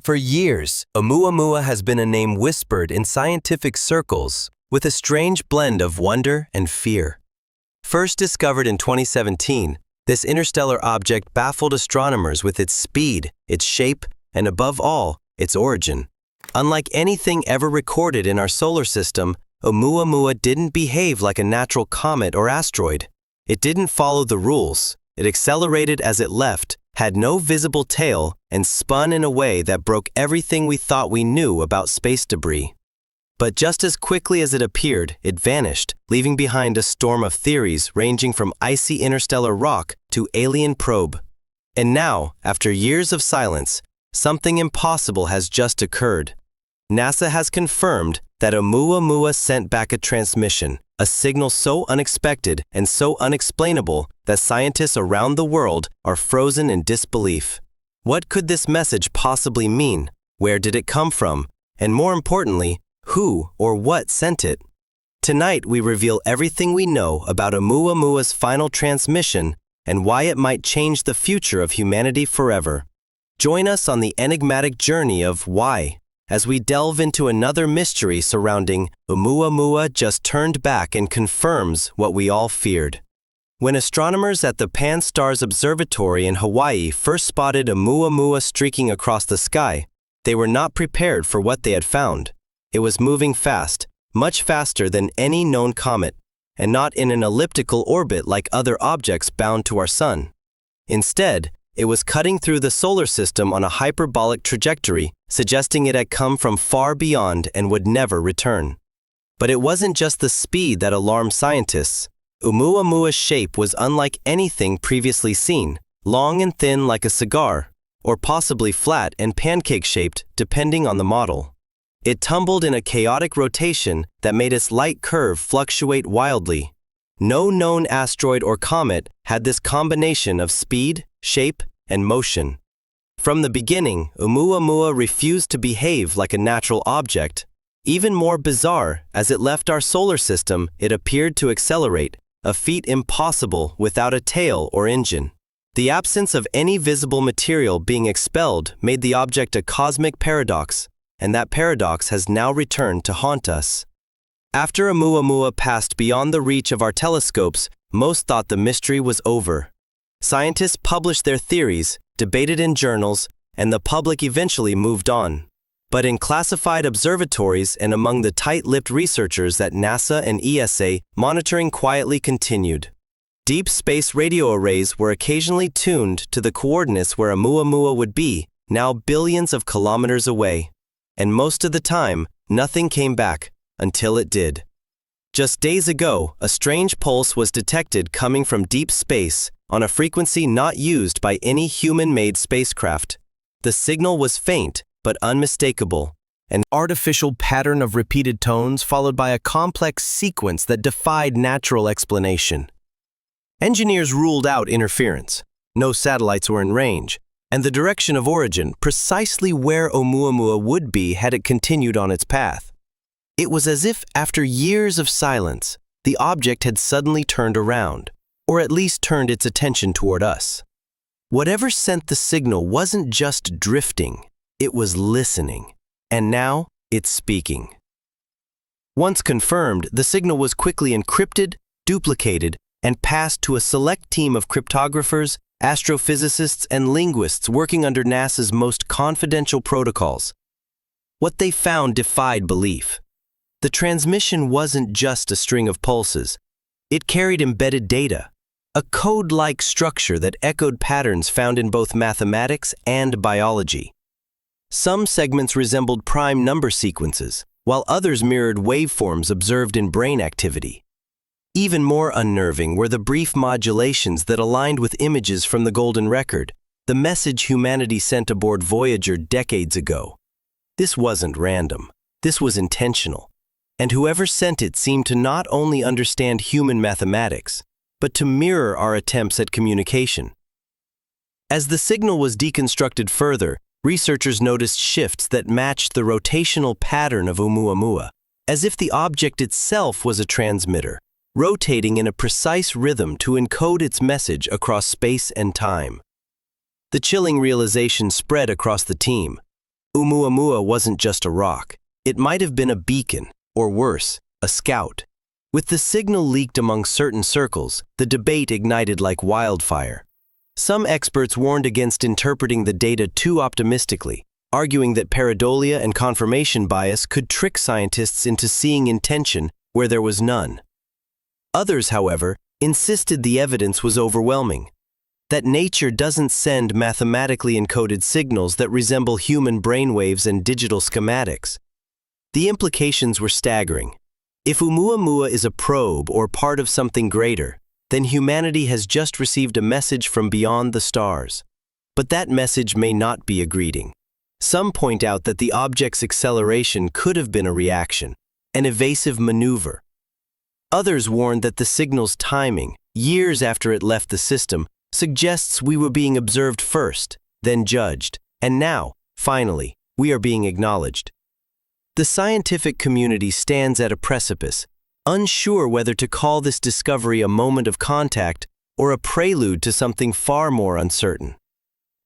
For years, Oumuamua has been a name whispered in scientific circles with a strange blend of wonder and fear. First discovered in 2017, this interstellar object baffled astronomers with its speed, its shape, and above all, its origin. Unlike anything ever recorded in our solar system, Oumuamua didn't behave like a natural comet or asteroid. It didn't follow the rules. It accelerated as it left, had no visible tail, and spun in a way that broke everything we thought we knew about space debris. But just as quickly as it appeared, it vanished, leaving behind a storm of theories ranging from icy interstellar rock to alien probe. And now, after years of silence, something impossible has just occurred. NASA has confirmed that Oumuamua sent back a transmission, a signal so unexpected and so unexplainable that scientists around the world are frozen in disbelief. What could this message possibly mean? Where did it come from? And more importantly, who or what sent it? Tonight we reveal everything we know about Oumuamua's final transmission and why it might change the future of humanity forever. Join us on the enigmatic journey of why, as we delve into another mystery surrounding Oumuamua just turned back and confirms what we all feared. When astronomers at the Pan-STARRS Observatory in Hawaii first spotted Oumuamua streaking across the sky, they were not prepared for what they had found. It was moving fast, much faster than any known comet, and not in an elliptical orbit like other objects bound to our sun. Instead, it was cutting through the solar system on a hyperbolic trajectory, suggesting it had come from far beyond and would never return. But it wasn't just the speed that alarmed scientists. Oumuamua's shape was unlike anything previously seen, long and thin like a cigar, or possibly flat and pancake-shaped, depending on the model. It tumbled in a chaotic rotation that made its light curve fluctuate wildly. No known asteroid or comet had this combination of speed, shape, and motion. From the beginning, Oumuamua refused to behave like a natural object. Even more bizarre, as it left our solar system, it appeared to accelerate, a feat impossible without a tail or engine. The absence of any visible material being expelled made the object a cosmic paradox, and that paradox has now returned to haunt us. After Oumuamua passed beyond the reach of our telescopes, most thought the mystery was over. Scientists published their theories, debated in journals, and the public eventually moved on. But in classified observatories and among the tight-lipped researchers at NASA and ESA, monitoring quietly continued. Deep space radio arrays were occasionally tuned to the coordinates where Oumuamua would be, now billions of kilometers away. And most of the time, nothing came back, until it did. Just days ago, a strange pulse was detected coming from deep space on a frequency not used by any human-made spacecraft. The signal was faint, but unmistakable, an artificial pattern of repeated tones followed by a complex sequence that defied natural explanation. Engineers ruled out interference. No satellites were in range, and the direction of origin, precisely where Oumuamua would be had it continued on its path. It was as if, after years of silence, the object had suddenly turned around, or at least turned its attention toward us. Whatever sent the signal wasn't just drifting, it was listening, and now it's speaking. Once confirmed, the signal was quickly encrypted, duplicated, and passed to a select team of cryptographers, astrophysicists, and linguists working under NASA's most confidential protocols. What they found defied belief. The transmission wasn't just a string of pulses. It carried embedded data, a code-like structure that echoed patterns found in both mathematics and biology. Some segments resembled prime number sequences, while others mirrored waveforms observed in brain activity. Even more unnerving were the brief modulations that aligned with images from the Golden Record, the message humanity sent aboard Voyager decades ago. This wasn't random. This was intentional. And whoever sent it seemed to not only understand human mathematics, but to mirror our attempts at communication. As the signal was deconstructed further, researchers noticed shifts that matched the rotational pattern of Oumuamua, as if the object itself was a transmitter, rotating in a precise rhythm to encode its message across space and time. The chilling realization spread across the team. Oumuamua wasn't just a rock. It might have been a beacon, or worse, a scout. With the signal leaked among certain circles, the debate ignited like wildfire. Some experts warned against interpreting the data too optimistically, arguing that pareidolia and confirmation bias could trick scientists into seeing intention where there was none. Others, however, insisted the evidence was overwhelming, that nature doesn't send mathematically encoded signals that resemble human brainwaves and digital schematics. The implications were staggering. If Oumuamua is a probe or part of something greater, then humanity has just received a message from beyond the stars. But that message may not be a greeting. Some point out that the object's acceleration could have been a reaction, an evasive maneuver. Others warn that the signal's timing, years after it left the system, suggests we were being observed first, then judged, and now, finally, we are being acknowledged. The scientific community stands at a precipice, unsure whether to call this discovery a moment of contact or a prelude to something far more uncertain.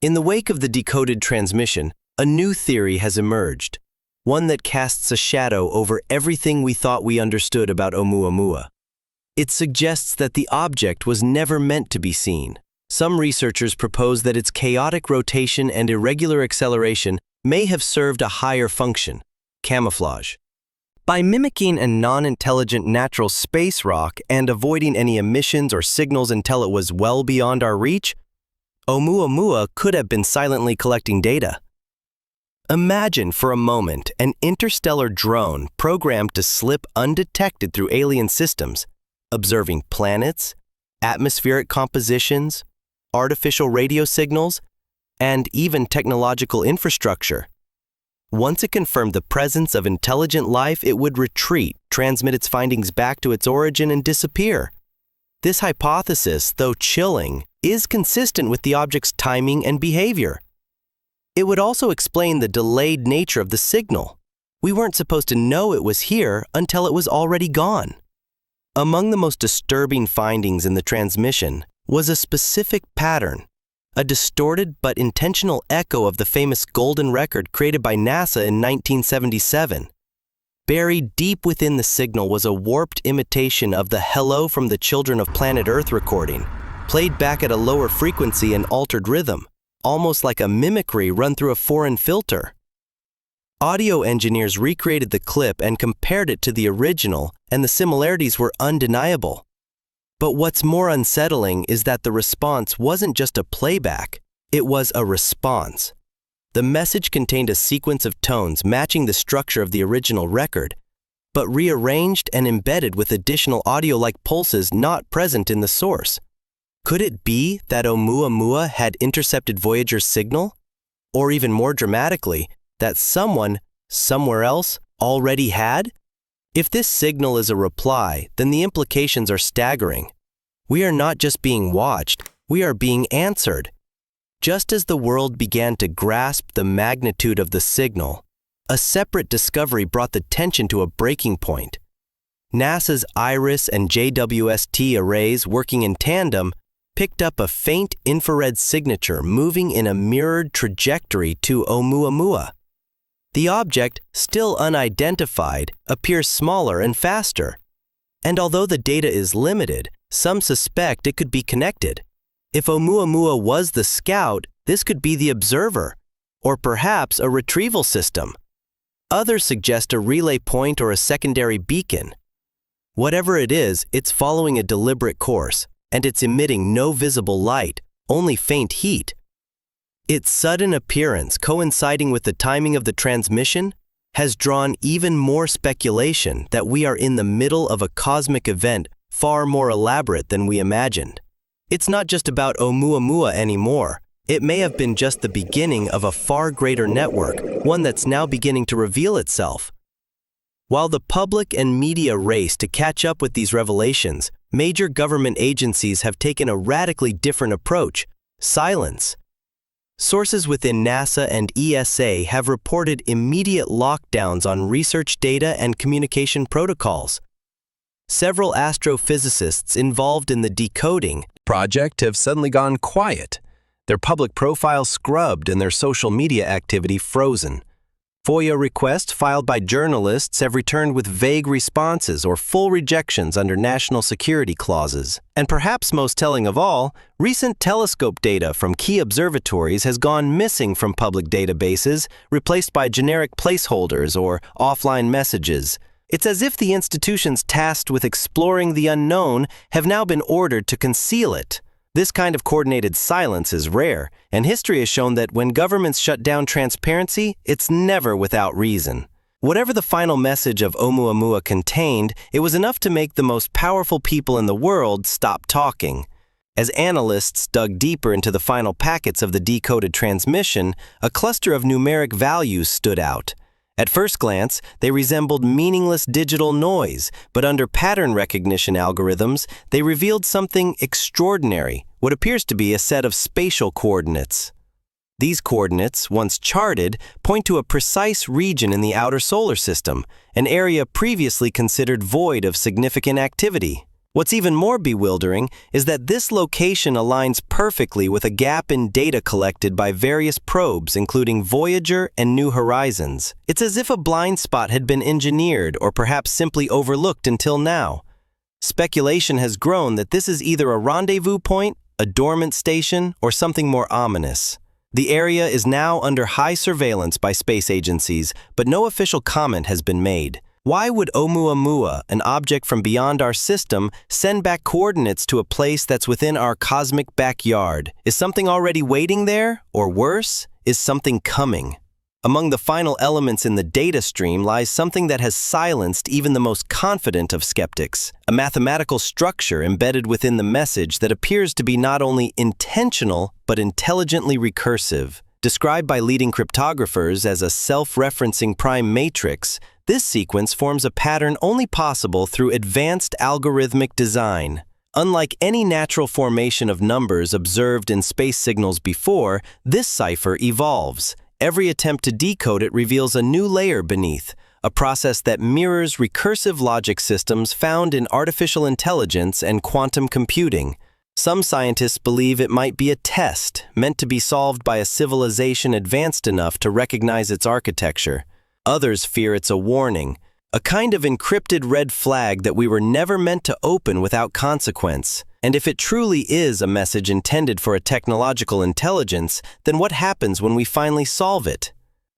In the wake of the decoded transmission, a new theory has emerged, one that casts a shadow over everything we thought we understood about Oumuamua. It suggests that the object was never meant to be seen. Some researchers propose that its chaotic rotation and irregular acceleration may have served a higher function: camouflage. By mimicking a non-intelligent natural space rock and avoiding any emissions or signals until it was well beyond our reach, Oumuamua could have been silently collecting data. Imagine for a moment an interstellar drone programmed to slip undetected through alien systems, observing planets, atmospheric compositions, artificial radio signals, and even technological infrastructure. Once it confirmed the presence of intelligent life, it would retreat, transmit its findings back to its origin, and disappear. This hypothesis, though chilling, is consistent with the object's timing and behavior. It would also explain the delayed nature of the signal. We weren't supposed to know it was here until it was already gone. Among the most disturbing findings in the transmission was a specific pattern, a distorted but intentional echo of the famous golden record created by NASA in 1977. Buried deep within the signal was a warped imitation of the "Hello from the Children of Planet Earth" recording, played back at a lower frequency and altered rhythm, almost like a mimicry run through a foreign filter. Audio engineers recreated the clip and compared it to the original, and the similarities were undeniable. But what's more unsettling is that the response wasn't just a playback, it was a response. The message contained a sequence of tones matching the structure of the original record, but rearranged and embedded with additional audio-like pulses not present in the source. Could it be that Oumuamua had intercepted Voyager's signal? Or even more dramatically, that someone, somewhere else, already had? If this signal is a reply, then the implications are staggering. We are not just being watched, we are being answered. Just as the world began to grasp the magnitude of the signal, a separate discovery brought the tension to a breaking point. NASA's IRIS and JWST arrays, working in tandem, picked up a faint infrared signature moving in a mirrored trajectory to Oumuamua. The object, still unidentified, appears smaller and faster. And although the data is limited, some suspect it could be connected. If Oumuamua was the scout, this could be the observer, or perhaps a retrieval system. Others suggest a relay point or a secondary beacon. Whatever it is, it's following a deliberate course, and it's emitting no visible light, only faint heat. Its sudden appearance, coinciding with the timing of the transmission, has drawn even more speculation that we are in the middle of a cosmic event far more elaborate than we imagined. It's not just about Oumuamua anymore. It may have been just the beginning of a far greater network, one that's now beginning to reveal itself. While the public and media race to catch up with these revelations, major government agencies have taken a radically different approach: silence. Sources within NASA and ESA have reported immediate lockdowns on research data and communication protocols. Several astrophysicists involved in the decoding project have suddenly gone quiet, their public profiles scrubbed and their social media activity frozen. FOIA requests filed by journalists have returned with vague responses or full rejections under national security clauses. And perhaps most telling of all, recent telescope data from key observatories has gone missing from public databases, replaced by generic placeholders or offline messages. It's as if the institutions tasked with exploring the unknown have now been ordered to conceal it. This kind of coordinated silence is rare, and history has shown that when governments shut down transparency, it's never without reason. Whatever the final message of Oumuamua contained, it was enough to make the most powerful people in the world stop talking. As analysts dug deeper into the final packets of the decoded transmission, a cluster of numeric values stood out. At first glance, they resembled meaningless digital noise, but under pattern recognition algorithms, they revealed something extraordinary, what appears to be a set of spatial coordinates. These coordinates, once charted, point to a precise region in the outer solar system, an area previously considered void of significant activity. What's even more bewildering is that this location aligns perfectly with a gap in data collected by various probes, including Voyager and New Horizons. It's as if a blind spot had been engineered or perhaps simply overlooked until now. Speculation has grown that this is either a rendezvous point, a dormant station, or something more ominous. The area is now under high surveillance by space agencies, but no official comment has been made. Why would Oumuamua, an object from beyond our system, send back coordinates to a place that's within our cosmic backyard? Is something already waiting there? Or worse, is something coming? Among the final elements in the data stream lies something that has silenced even the most confident of skeptics, a mathematical structure embedded within the message that appears to be not only intentional but intelligently recursive. Described by leading cryptographers as a self-referencing prime matrix, this sequence forms a pattern only possible through advanced algorithmic design. Unlike any natural formation of numbers observed in space signals before, this cipher evolves. Every attempt to decode it reveals a new layer beneath, a process that mirrors recursive logic systems found in artificial intelligence and quantum computing. Some scientists believe it might be a test meant to be solved by a civilization advanced enough to recognize its architecture. Others fear it's a warning, a kind of encrypted red flag that we were never meant to open without consequence. And if it truly is a message intended for a technological intelligence, then what happens when we finally solve it?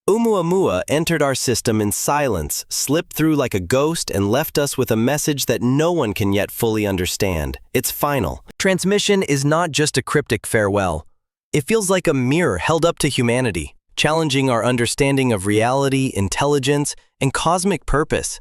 Oumuamua entered our system in silence, slipped through like a ghost, and left us with a message that no one can yet fully understand. It's final. Transmission is not just a cryptic farewell. It feels like a mirror held up to humanity, challenging our understanding of reality, intelligence, and cosmic purpose.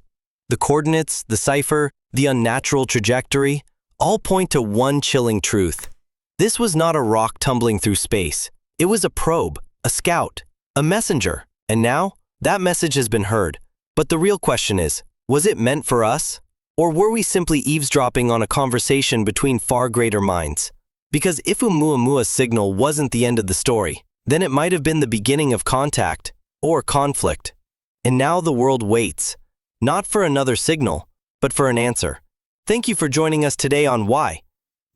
The coordinates, the cipher, the unnatural trajectory, all point to one chilling truth. This was not a rock tumbling through space. It was a probe, a scout, a messenger. And now, that message has been heard. But the real question is, was it meant for us? Or were we simply eavesdropping on a conversation between far greater minds? Because if Oumuamua's signal wasn't the end of the story, then it might have been the beginning of contact or conflict. And now the world waits, not for another signal, but for an answer. Thank you for joining us today on Why.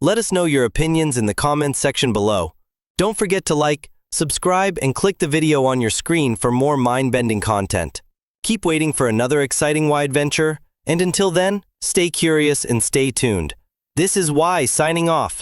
Let us know your opinions in the comments section below. Don't forget to like, subscribe, and click the video on your screen for more mind-bending content. Keep waiting for another exciting Why adventure, and until then, stay curious and stay tuned. This is Why signing off.